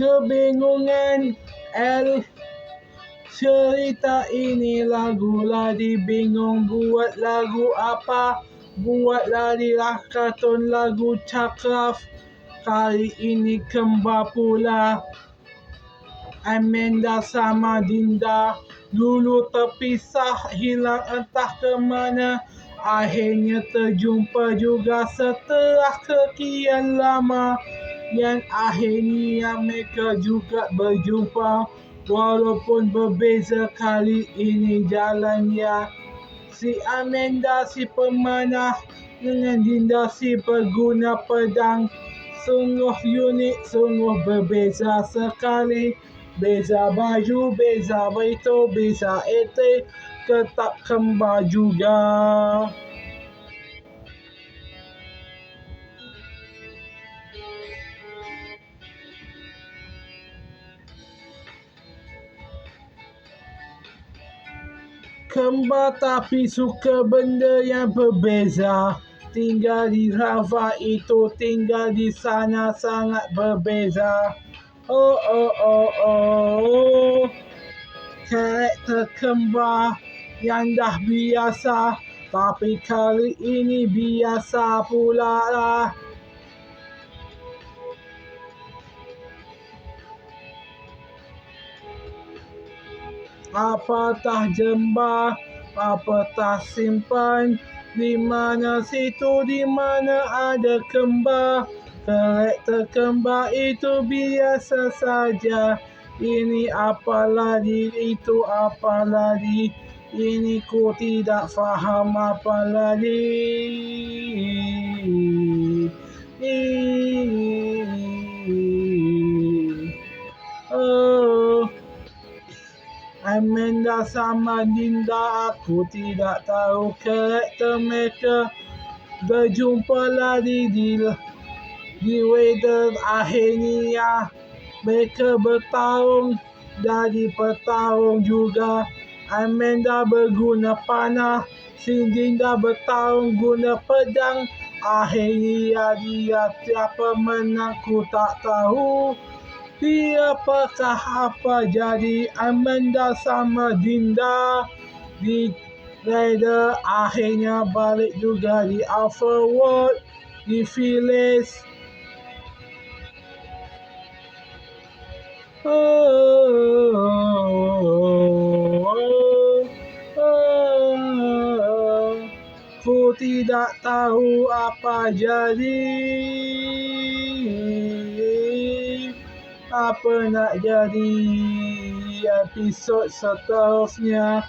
kebingungan cerita ini lagu lagi bingung buat lagu apa, buat lagi lah kartun lagu cakraf. Kali ini kembar pula Amanda sama Dinda, dulu terpisah hilang entah ke mana, akhirnya terjumpa juga setelah sekian lama. Yang akhirnya mereka juga berjumpa, walaupun berbeza kali ini jalannya. Si Amanda si pemanah dengan Dinda si pengguna pedang. Sungguh unik, sungguh berbeza sekali. Beza baju, beza itu, beza itu, tetap kembar juga. Kembar tapi suka benda yang berbeza. Tinggal di Java itu, tinggal di sana sangat berbeza. Oh oh oh oh, karakter kembar yang dah biasa, tapi kali ini biasa pula lah. Apatah jembar, apatah simpan, di mana situ di mana ada kembar. Karakter kembar itu biasa saja. Ini apa lagi, itu apa lagi, ini ku tidak faham apa lagi. Oh, Amanda sama Dinda, aku tidak tahu karakter mereka berjumpa lagi di weather. Akhirnya mereka bertarung, jadi petarung juga. Amanda berguna panah, si Dinda bertarung guna pedang. Akhirnya dia siapa menang ku tak tahu. Siapakah apa jadi Amanda sama Dinda di Raider, akhirnya balik juga di Alpha World, di Village. Ku tidak tahu apa jadi, apa nak jadi episod seterusnya.